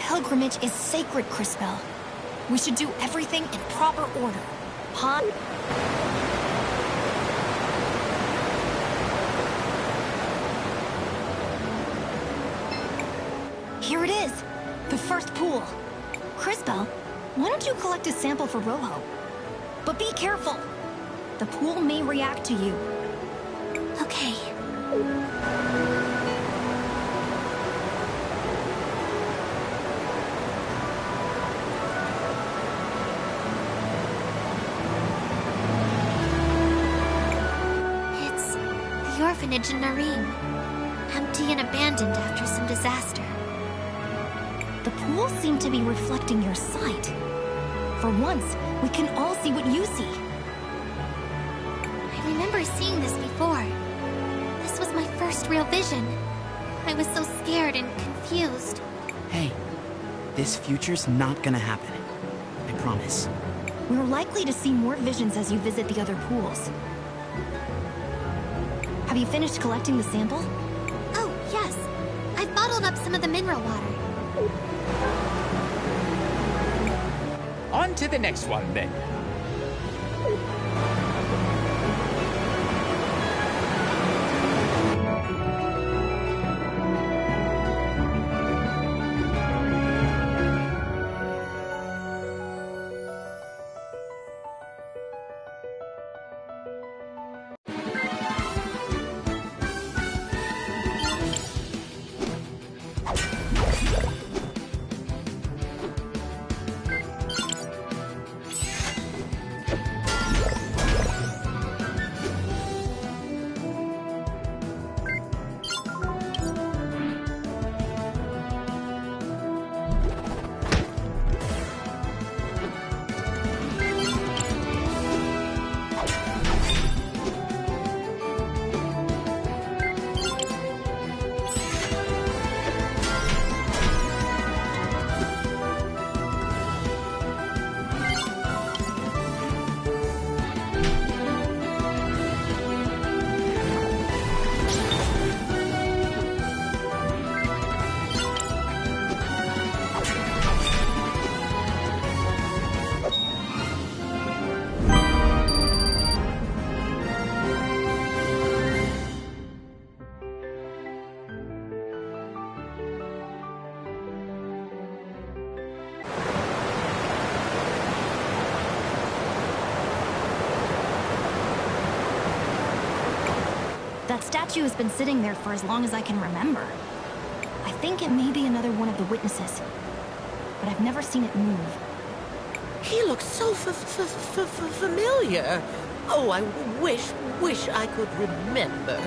pilgrimage is sacred, Crispell. We should do everything in proper order. Han? Here it is, the first pool. Crispell, why don't you collect a sample for Rojo? But be careful. The pool may react to you. Okay. It's the orphanage in Nareem. Empty and abandoned after some disaster. The pool seemed to be reflecting your sight. For once, we can all see what you see. I remember seeing this before. This was my first real vision. I was so scared and confused. Hey, this future's not gonna happen. I promise. We're likely to see more visions as you visit the other pools. Have you finished collecting the sample? Oh, yes. I've bottled up some of the mineral water. On to the next one, then. That statue has been sitting there for as long as I can remember. I think it may be another one of the witnesses, but I've never seen it move. He looks so familiar. Oh, I wish I could remember.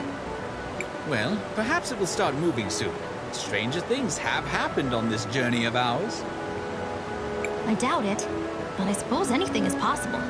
Well, perhaps it will start moving soon. Stranger things have happened on this journey of ours. I doubt it, but I suppose anything is possible.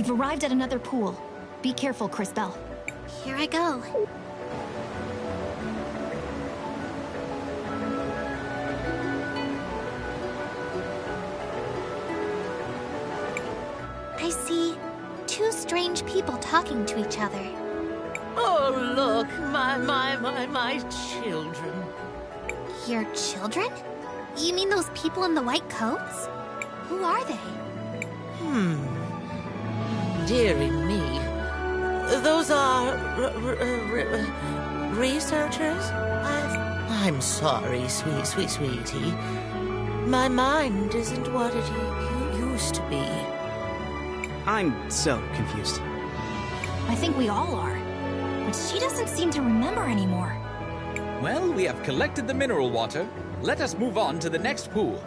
We've arrived at another pool. Be careful, Cris Bell. Here I go. I see two strange people talking to each other. Oh, look, my children. Your children? You mean those people in the white coats? Who are they? Dearie me. Those are researchers? I'm sorry, sweetie. My mind isn't what it used to be. I'm so confused. I think we all are. But she doesn't seem to remember anymore. Well, we have collected the mineral water. Let us move on to the next pool.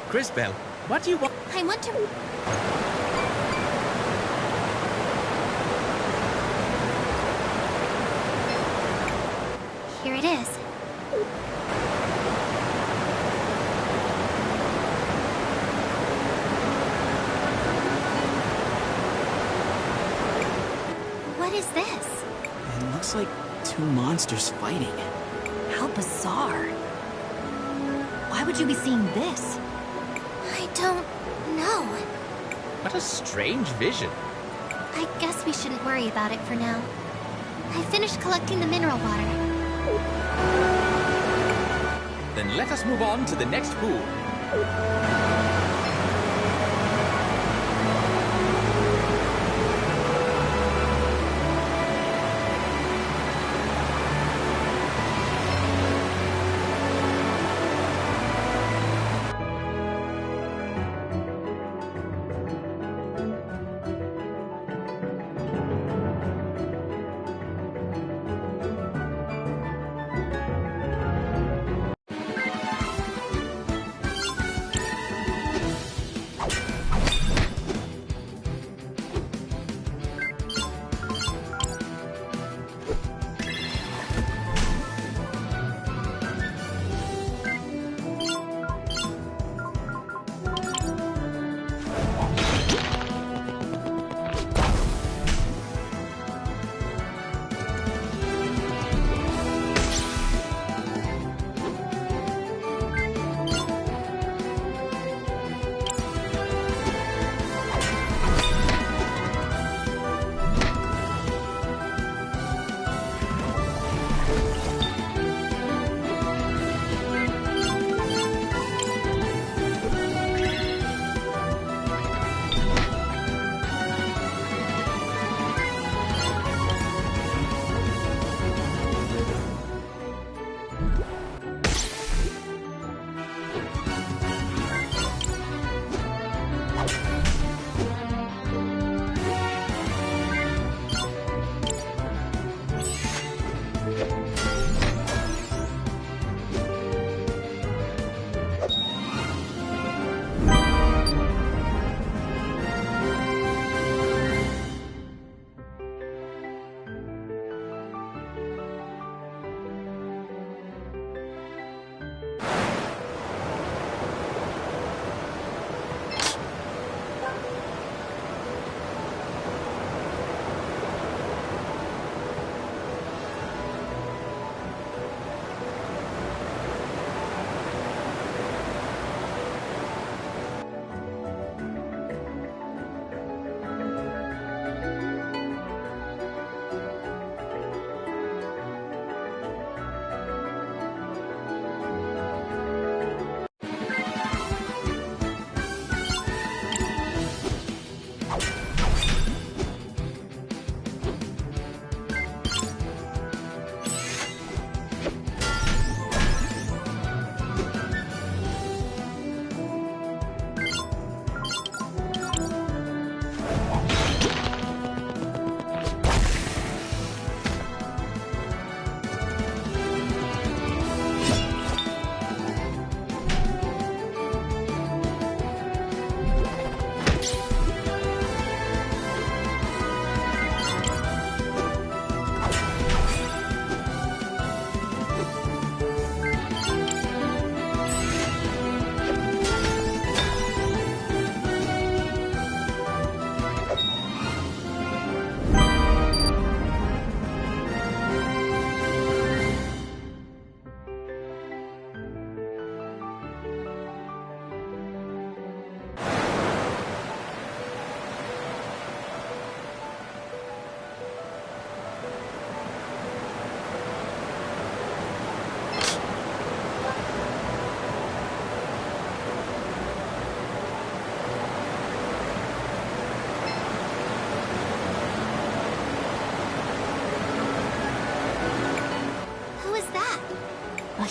Crisbell, what do you want? I want to... Here it is. What is this? It looks like two monsters fighting. How bizarre. Why would you be seeing this? I don't know. What a strange vision. I guess we shouldn't worry about it for now. I finished collecting the mineral water. Then let us move on to the next pool.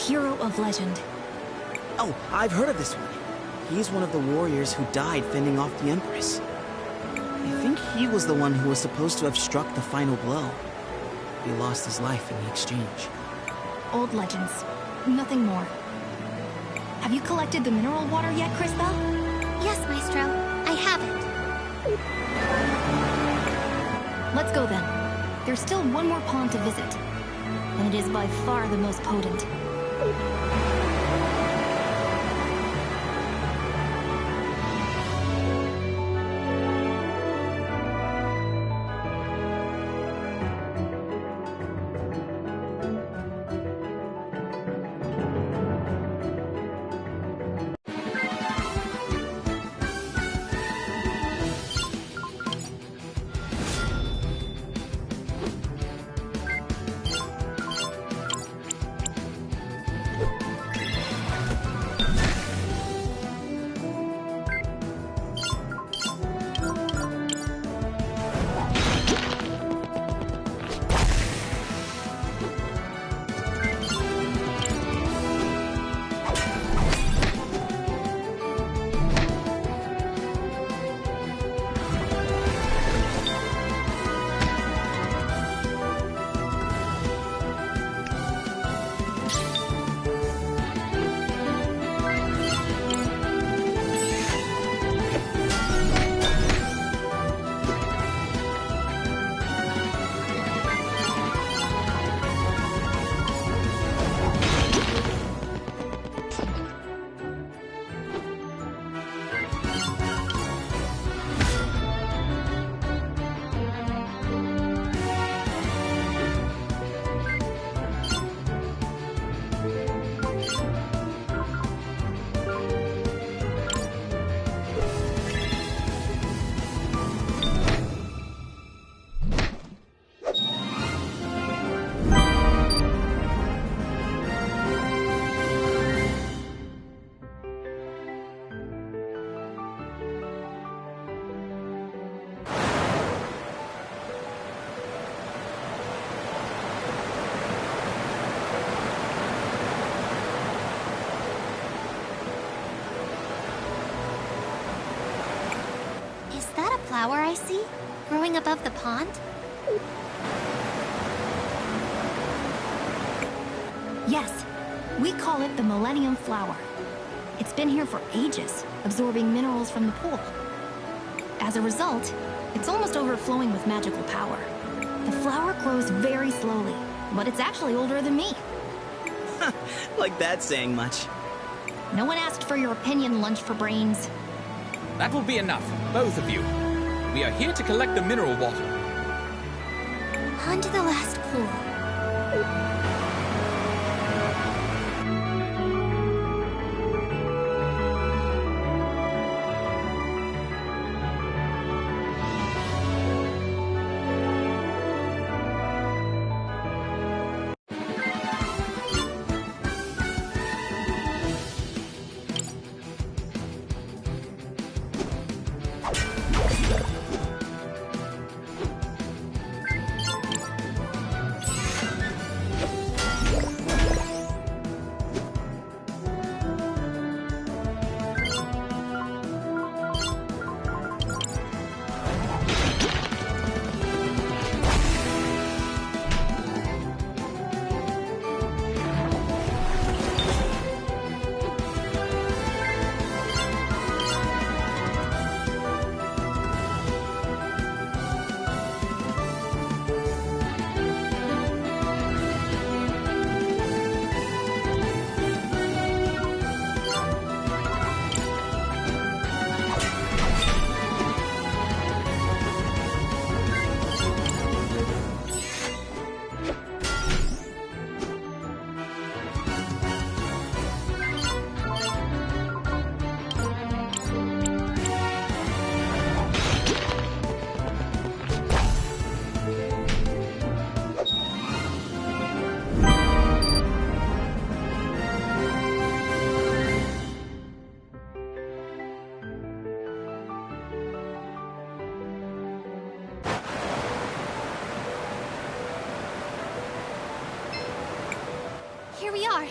hero of legend. Oh, I've heard of this one. He's one of the warriors who died fending off the Empress. I think he was the one who was supposed to have struck the final blow. He lost his life in the exchange. Old legends. Nothing more. Have you collected the mineral water yet, Crisbell? Yes, Maestro. I have it. Let's go then. There's still one more pond to visit, and it is by far the most potent. Flower I see? Growing above the pond? Yes, we call it the Millennium Flower. It's been here for ages, absorbing minerals from the pool. As a result, it's almost overflowing with magical power. The flower grows very slowly, but it's actually older than me. Like that's saying much. No one asked for your opinion, Lunch for Brains. That will be enough, both of you. We are here to collect the mineral water. On to the last pool. Here we are.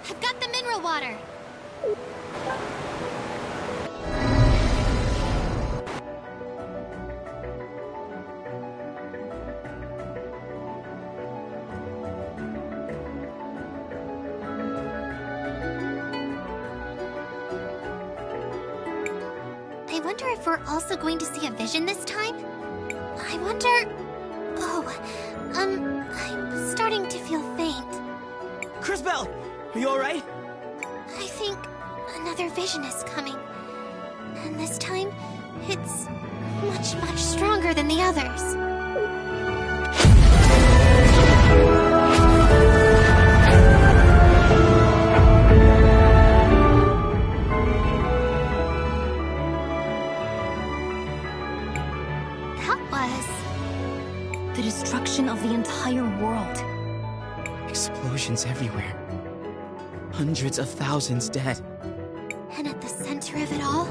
I've got the mineral water. wonder if we're also going to see a vision this time? I wonder... Oh, I'm starting to feel faint. Crisbell, are you alright? I think another vision is coming. And this time, it's much, much stronger than the others. The destruction of the entire world. Explosions everywhere. Hundreds of thousands dead. And at the center of it all,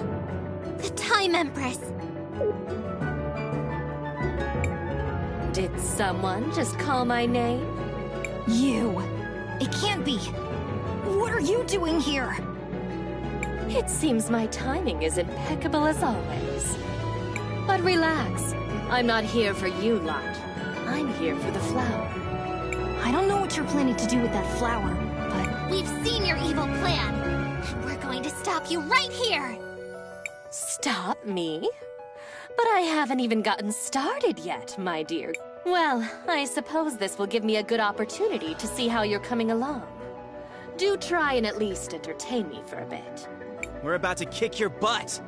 the Time Empress. Did someone just call my name? You. It can't be. What are you doing here? It seems my timing is impeccable as always. But relax. I'm not here for you lot. I'm here for the flower. I don't know what you're planning to do with that flower, but... We've seen your evil plan, and we're going to stop you right here! Stop me? But I haven't even gotten started yet, my dear. Well, I suppose this will give me a good opportunity to see how you're coming along. Do try and at least entertain me for a bit. We're about to kick your butt!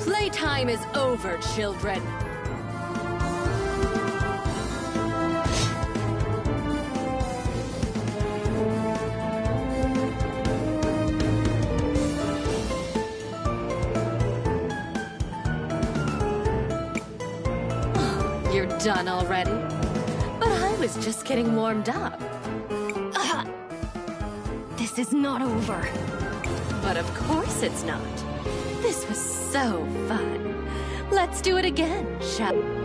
Playtime is over, children. You're done already? But I was just getting warmed up. This is not over. But of course it's not. This was so fun. Let's do it again, shall we?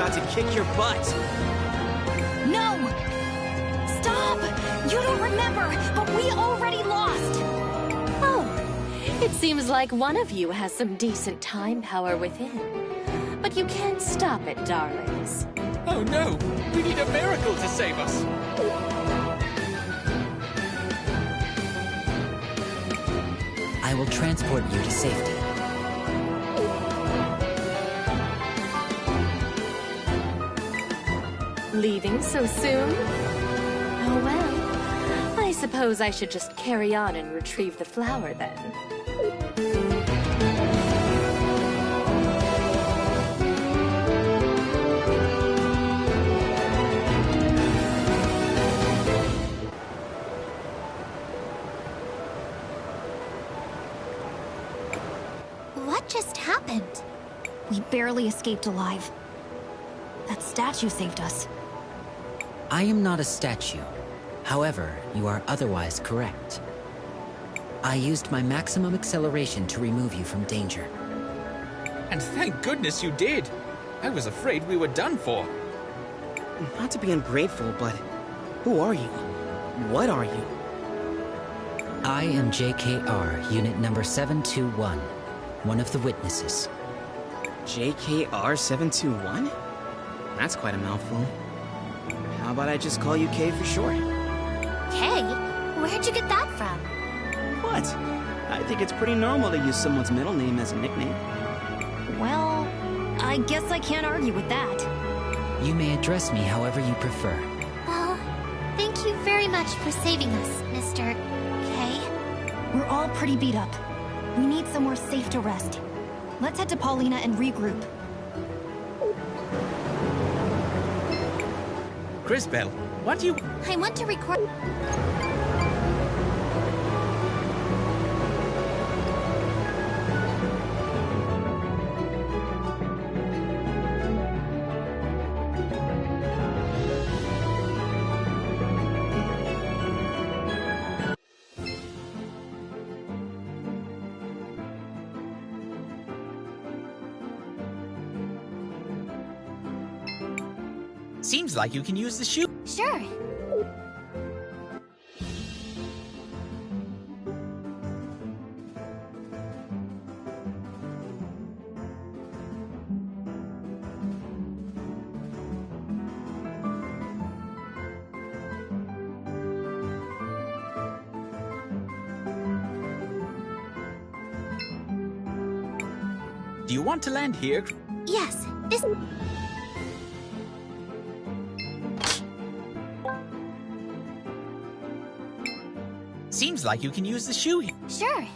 To kick your butt. No! Stop! You don't remember, but we already lost! Oh, it seems like one of you has some decent time power within. But you can't stop it, darlings. Oh no! We need a miracle to save us! I will transport you to safety. Leaving so soon? Oh well, I suppose I should just carry on and retrieve the flower then. What just happened? We barely escaped alive. That statue saved us. I am not a statue. However, you are otherwise correct. I used my maximum acceleration to remove you from danger. And thank goodness you did. I was afraid we were done for. Not to be ungrateful, but who are you? What are you? I am JKR, unit number 721, one of the witnesses. JKR 721? That's quite a mouthful. How about I just call you K for short? Kay? Where'd you get that from? What? I think it's pretty normal to use someone's middle name as a nickname. Well, I guess I can't argue with that. You may address me however you prefer. Well, thank you very much for saving us, Mr. K. We're all pretty beat up. We need somewhere safe to rest. Let's head to Paulina and regroup. Cris Bell, what do you... I want to record... Seems like you can use the shoe. Sure. Do you want to land here? Yes, this... Seems like you can use the shoe here. Sure.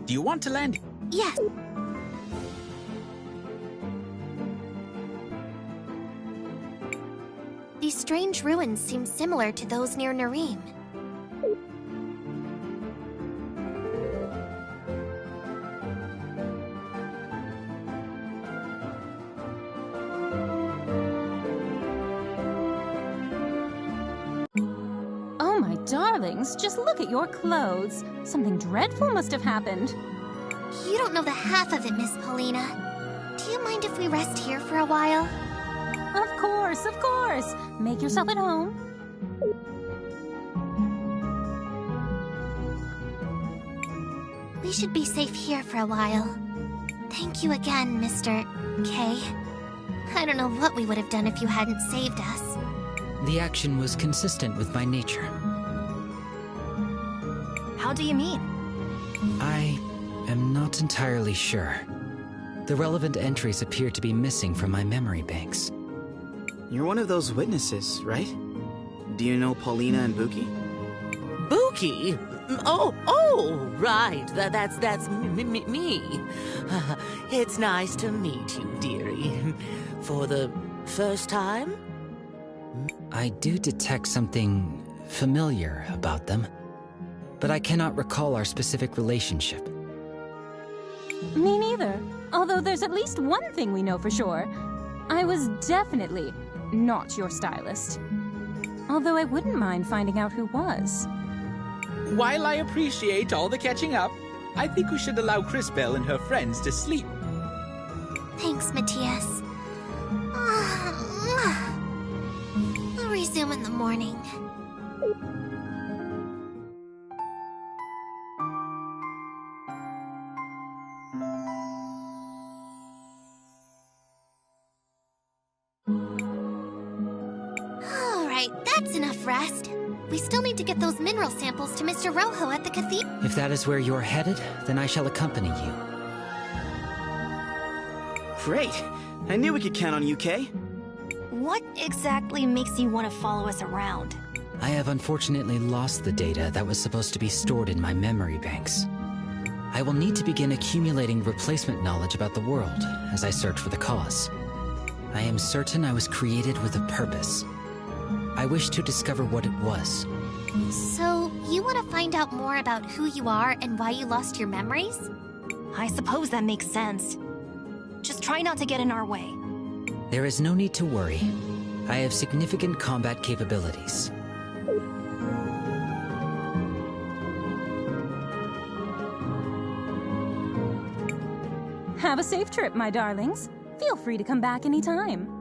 Do you want to land? Yes. These strange ruins seem similar to those near Nareem. Oh, my darlings, just look at your clothes. Something dreadful must have happened. You don't know the half of it, Miss Paulina. Do you mind if we rest here for a while? Of course, of course. Make yourself at home. We should be safe here for a while. Thank you again, Mr. K. I don't know what we would have done if you hadn't saved us. The action was consistent with my nature. How do you mean? I am not entirely sure. The relevant entries appear to be missing from my memory banks. You're one of those witnesses, right? Do you know Paulina and Buki? Buki? Right. That's me. It's nice to meet you, dearie. For the first time? I do detect something familiar about them, but I cannot recall our specific relationship. Me neither. Although there's at least one thing we know for sure. I was definitely not your stylist. Although I wouldn't mind finding out who was. While I appreciate all the catching up, I think we should allow Cris Bell and her friends to sleep. Thanks, Matthias. I'll resume in the morning. Alright, that's enough rest. We still need to get those mineral samples to Mr. Rojo at the cathedral. If that is where you're headed, then I shall accompany you. Great! I knew we could count on you, Kay. What exactly makes you want to follow us around? I have unfortunately lost the data that was supposed to be stored in my memory banks. I will need to begin accumulating replacement knowledge about the world as I search for the cause. I am certain I was created with a purpose. I wish to discover what it was. So, You want to find out more about who you are and why you lost your memories? I suppose that makes sense. Just try not to get in our way. There is no need to worry. I have significant combat capabilities. Have a safe trip, my darlings. Feel free to come back anytime.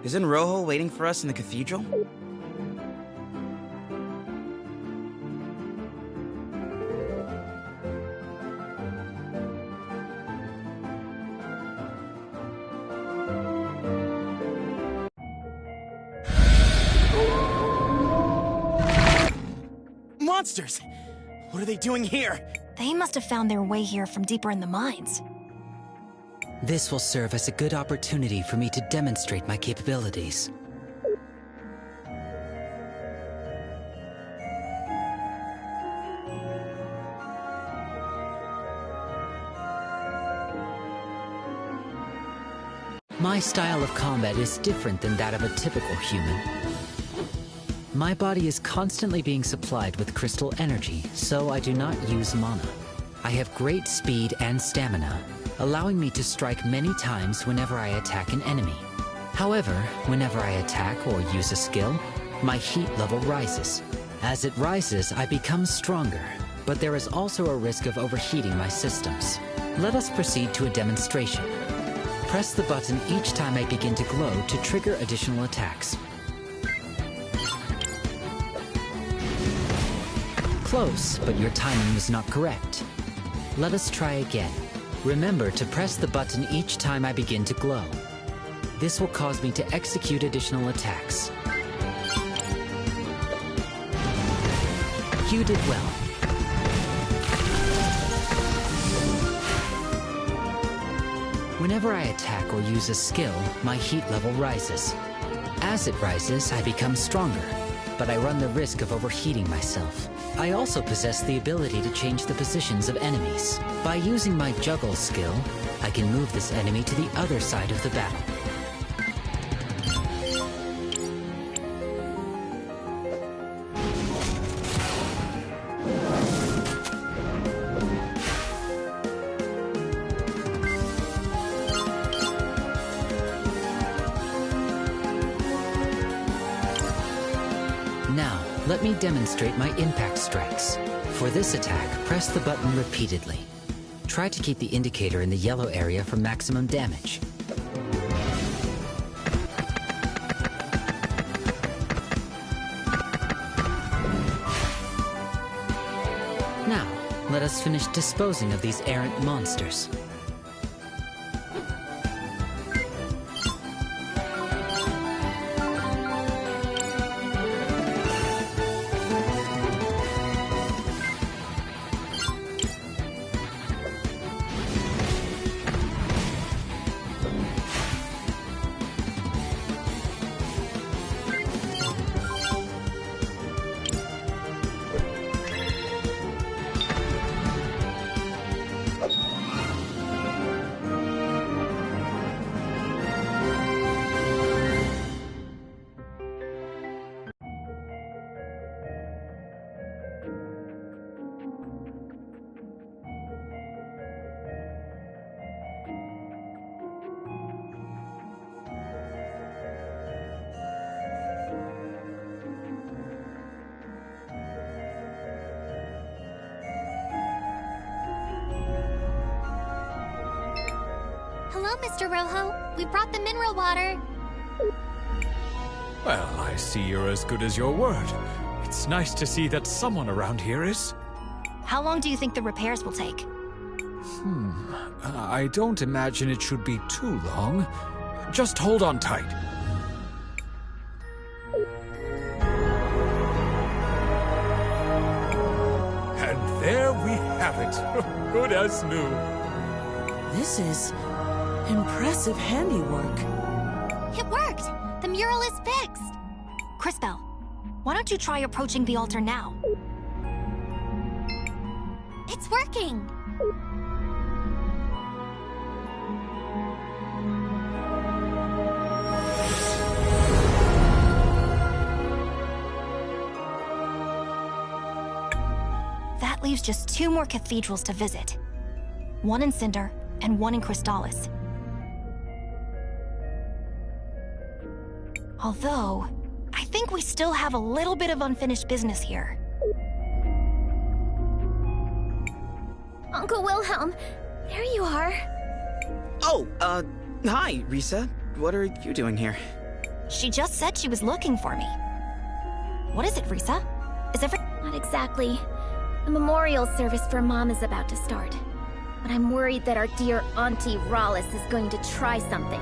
Isn't Rojo waiting for us in the cathedral? Monsters! What are they doing here? They must have found their way here from deeper in the mines. This will serve as a good opportunity for me to demonstrate my capabilities. My style of combat is different than that of a typical human. My body is constantly being supplied with crystal energy, so I do not use mana. I have great speed and stamina, allowing me to strike many times whenever I attack an enemy. However, whenever I attack or use a skill, my heat level rises. As it rises, I become stronger, but there is also a risk of overheating my systems. Let us proceed to a demonstration. Press the button each time I begin to glow to trigger additional attacks. Close, but your timing was not correct. Let us try again. Remember to press the button each time I begin to glow. This will cause me to execute additional attacks. You did well. Whenever I attack or use a skill, my heat level rises. As it rises, I become stronger, but I run the risk of overheating myself. I also possess the ability to change the positions of enemies. By using my juggle skill, I can move this enemy to the other side of the battle. Now, let me demonstrate my impact strikes. For this attack, press the button repeatedly. Try to keep the indicator in the yellow area for maximum damage. Now, let us finish disposing of these errant monsters. Hello, Mr. Rojo. We brought the mineral water. Well, I see you're as good as your word. It's nice to see that someone around here is. How long do you think the repairs will take? I don't imagine it should be too long. Just hold on tight. And there we have it. Good as new. This is impressive handiwork. It worked! The mural is fixed! Cris Tales, why don't you try approaching the altar now? It's working! That leaves just 2 more cathedrals to visit. One in Cinder, and one in Crystallis. Although, I think we still have a little bit of unfinished business here. Uncle Wilhelm, there you are. Oh, hi, Risa. What are you doing here? She just said she was looking for me. What is it, Risa? Is everything... Not exactly. The memorial service for Mom is about to start. But I'm worried that our dear Auntie Rallis is going to try something.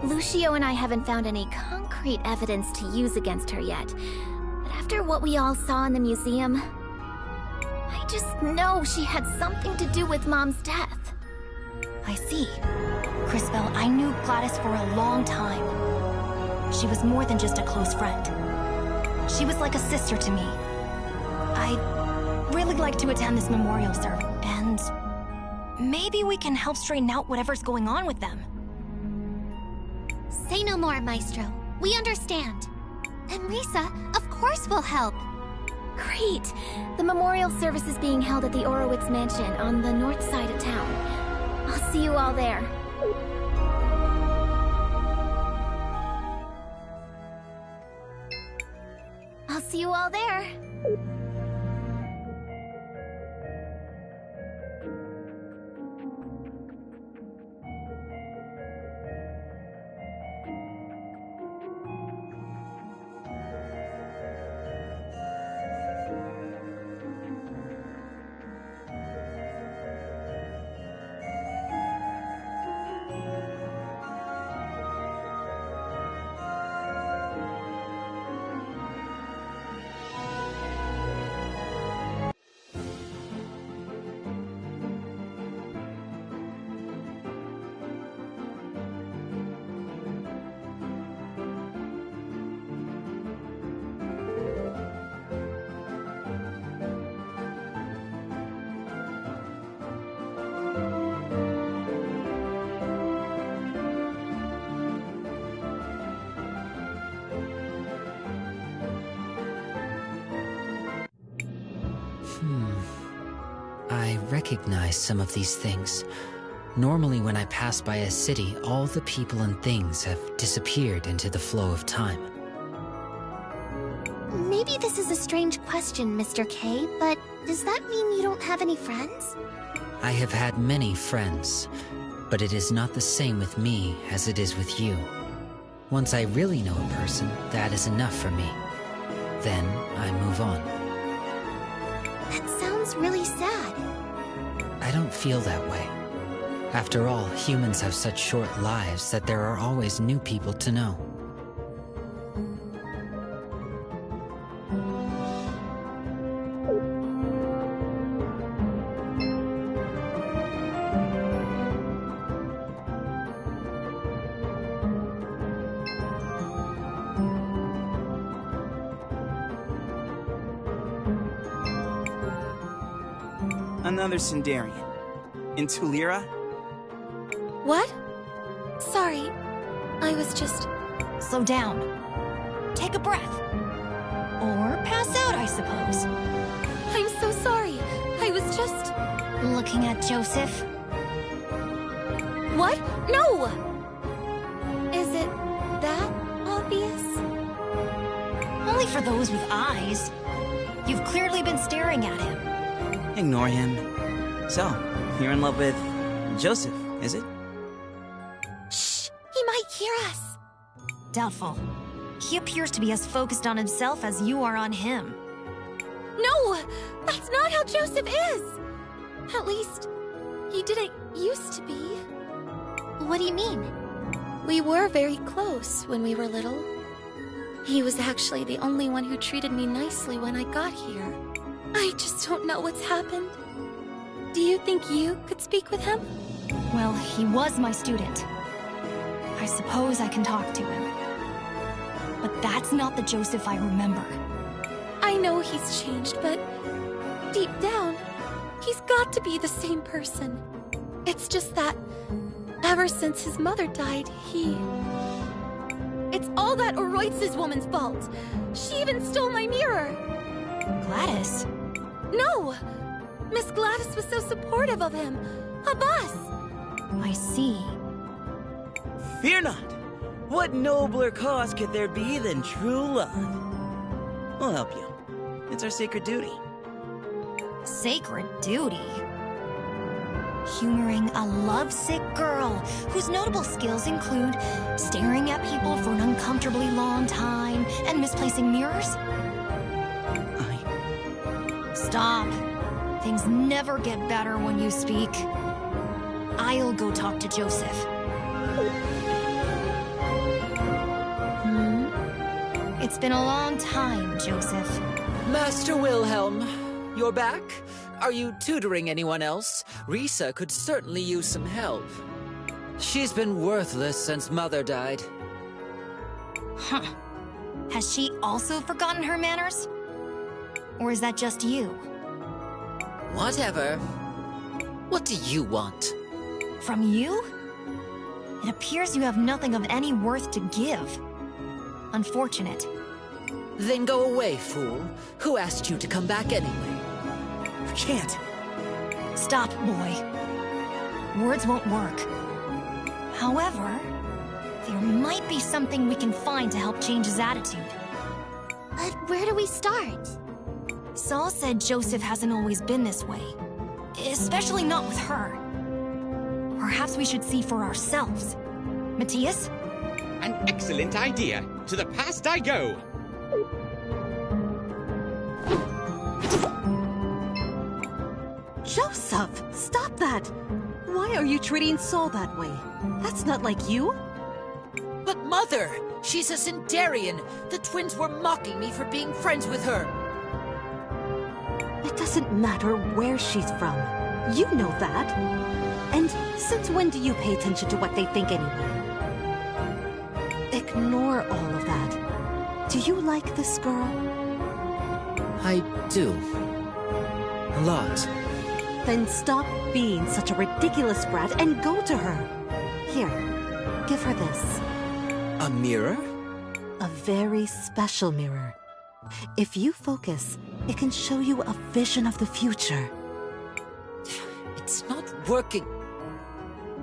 Lucio and I haven't found any concrete evidence to use against her yet. But after what we all saw in the museum, I just know she had something to do with Mom's death. I see. Cris Tales, I knew Gladys for a long time. She was more than just a close friend. She was like a sister to me. I'd really like to attend this memorial service, and maybe we can help straighten out whatever's going on with them. Say no more, Maestro. We understand. And Risa, of course we'll help. Great! The memorial service is being held at the Orowitz Mansion on the north side of town. I'll see you all there. I'll see you all there. I recognize some of these things. Normally when I pass by a city, all the people and things have disappeared into the flow of time. Maybe this is a strange question, Mr. K, but does that mean you don't have any friends? I have had many friends, but it is not the same with me as it is with you. Once I really know a person, that is enough for me. Then I move on. That sounds really sad. I don't feel that way. After all, humans have such short lives that there are always new people to know. Another Sindarian. In Tulira? What? Sorry, I was just... Slow down. Take a breath. Or pass out, I suppose. I'm so sorry. I was just... Looking at Joseph. What? No! Is it that obvious? Only for those with eyes. You've clearly been staring at him. Ignore him. So, you're in love with Joseph, is it? Shh! He might hear us. Doubtful. He appears to be as focused on himself as you are on him. No! That's not how Joseph is! At least, he didn't used to be. What do you mean? We were very close when we were little. He was actually the only one who treated me nicely when I got here. I just don't know what's happened. Do you think you could speak with him? Well, he was my student. I suppose I can talk to him. But that's not the Joseph I remember. I know he's changed, but deep down, he's got to be the same person. It's just that ever since his mother died, It's all that Oroitz's woman's fault. She even stole my mirror. Gladys? No! Miss Gladys was so supportive of him. Of us. I see. Fear not! What nobler cause could there be than true love? We'll help you. It's our sacred duty. Sacred duty? Humoring a lovesick girl whose notable skills include staring at people for an uncomfortably long time and misplacing mirrors? Stop. Things never get better when you speak. I'll go talk to Joseph. It's been a long time, Joseph. Master Wilhelm, you're back? Are you tutoring anyone else? Risa could certainly use some help. She's been worthless since Mother died. Huh. Has she also forgotten her manners? Or is that just you? Whatever. What do you want? From you? It appears you have nothing of any worth to give. Unfortunate. Then go away, fool. Who asked you to come back anyway? I can't. Stop, boy. Words won't work. However, there might be something we can find to help change his attitude. But where do we start? Saul said Joseph hasn't always been this way. Especially not with her. Perhaps we should see for ourselves. Matthias? An excellent idea. To the past I go. Joseph, stop that! Why are you treating Saul that way? That's not like you. But Mother, she's a Sindarian. The twins were mocking me for being friends with her. It doesn't matter where she's from. You know that. And since when do you pay attention to what they think anyway? Ignore all of that. Do you like this girl? I do. A lot. Then stop being such a ridiculous brat and go to her. Here, give her this. A mirror? A very special mirror. If you focus, it can show you a vision of the future. It's not working.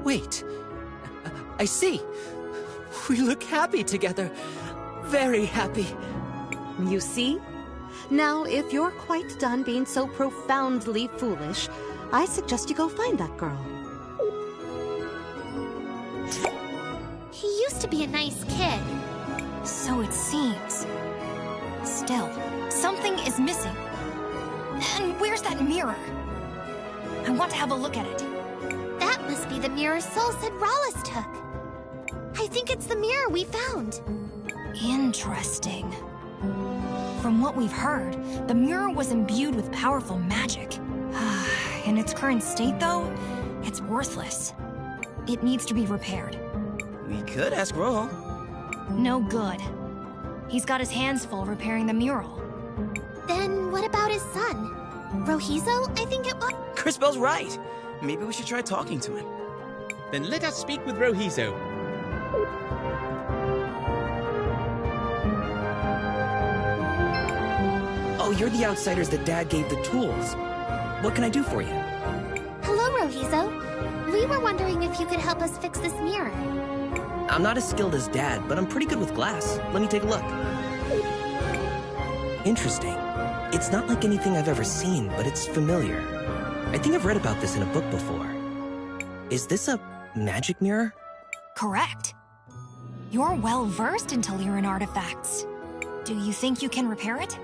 Wait. I see. We look happy together. Very happy. You see? Now, if you're quite done being so profoundly foolish, I suggest you go find that girl. He used to be a nice kid. So it seems. Still, something is missing. And where's that mirror? I want to have a look at it. That must be the mirror Soul said Rawless took. I think it's the mirror we found. Interesting. From what we've heard, the mirror was imbued with powerful magic. In its current state, though, it's worthless. It needs to be repaired. We could ask Rojo. No good. He's got his hands full repairing the mural. Then what about his son? Rohizo, I think it was. Crispell's right. Maybe we should try talking to him. Then let us speak with Rohizo. Oh, you're the outsiders that Dad gave the tools. What can I do for you? Hello, Rohizo. We were wondering if you could help us fix this mirror. I'm not as skilled as Dad, but I'm pretty good with glass. Let me take a look. Interesting. It's not like anything I've ever seen, but it's familiar. I think I've read about this in a book before. Is this a magic mirror? Correct. You're well-versed in Teliran artifacts. Do you think you can repair it?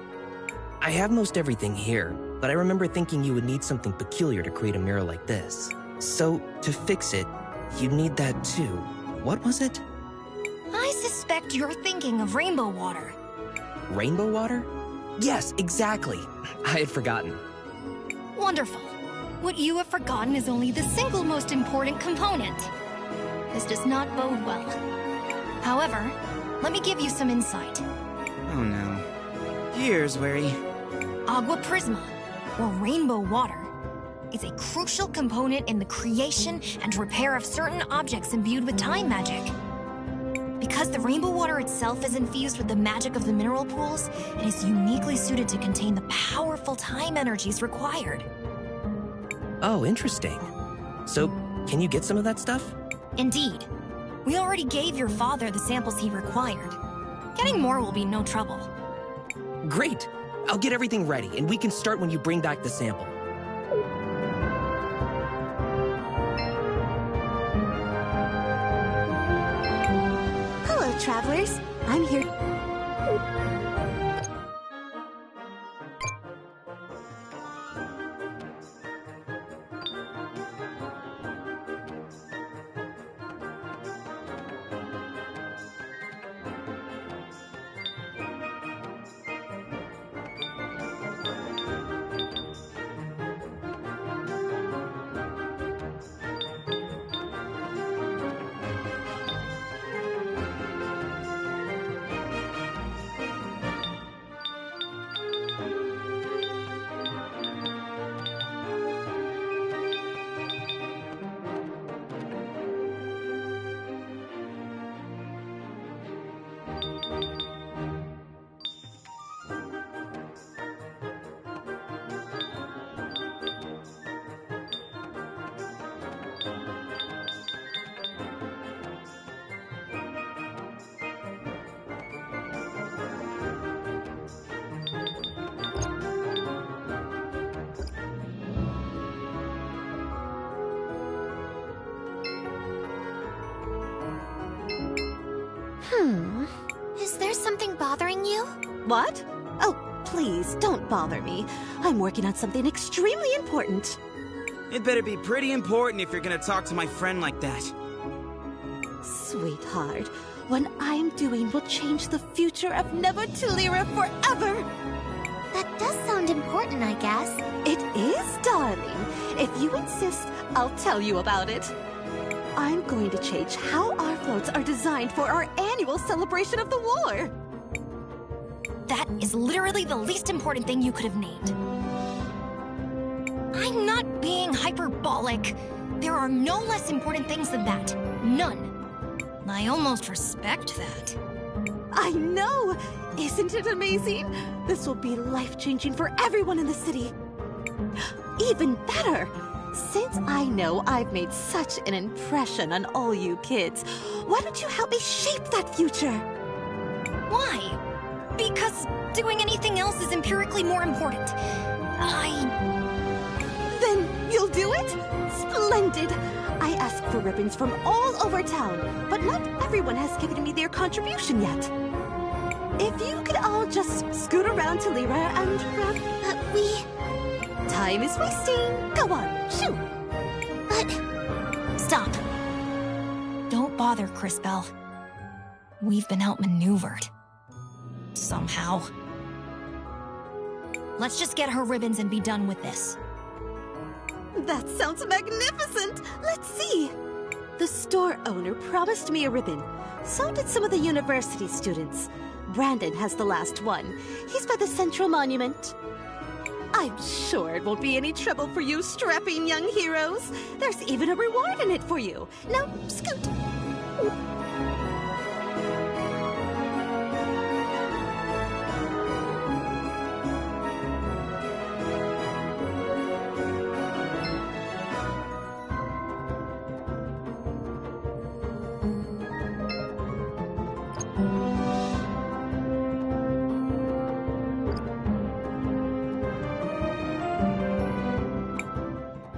I have most everything here, but I remember thinking you would need something peculiar to create a mirror like this. So, to fix it, you'd need that too. What was it? I suspect you're thinking of rainbow water. Rainbow water? Yes, exactly. I had forgotten. Wonderful. What you have forgotten is only the single most important component. This does not bode well. However, let me give you some insight. Oh no. Here's where he... Agua Prisma, or rainbow water, is a crucial component in the creation and repair of certain objects imbued with time magic. Because the rainbow water itself is infused with the magic of the mineral pools, it is uniquely suited to contain the powerful time energies required. Oh, interesting. So, can you get some of that stuff? Indeed. We already gave your father the samples he required. Getting more will be no trouble. Great! I'll get everything ready, and we can start when you bring back the sample. Hello, travelers. I'm here. Is there something bothering you? What? Oh, please, don't bother me. I'm working on something extremely important. It better be pretty important if you're gonna talk to my friend like that. Sweetheart, what I'm doing will change the future of Never Tellira forever! That does sound important, I guess. It is, darling. If you insist, I'll tell you about it. I'm going to change how our floats are designed for our annual celebration of the war. That is literally the least important thing you could have named. I'm not being hyperbolic. There are no less important things than that. None. I almost respect that. I know! Isn't it amazing? This will be life-changing for everyone in the city. Even better! Since I know I've made such an impression on all you kids, why don't you help me shape that future? Why? Because doing anything else is empirically more important. Then you'll do it? Splendid! I asked for ribbons from all over town, but not everyone has given me their contribution yet. If you could all just scoot around to Lyra and grab... Time is wasting. Go on, shoot! Stop. Don't bother, Cris Bell. We've been outmaneuvered. Somehow. Let's just get her ribbons and be done with this. That sounds magnificent! Let's see! The store owner promised me a ribbon. So did some of the university students. Brandon has the last one. He's by the Central Monument. I'm sure it won't be any trouble for you strapping young heroes. There's even a reward in it for you. Now, scoot!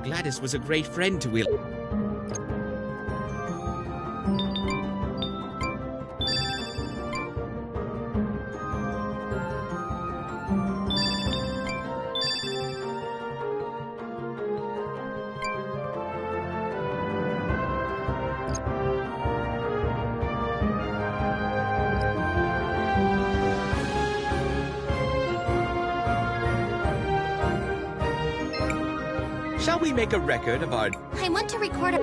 Gladys was a great friend to Will. Shall we make a record of our... I want to record a...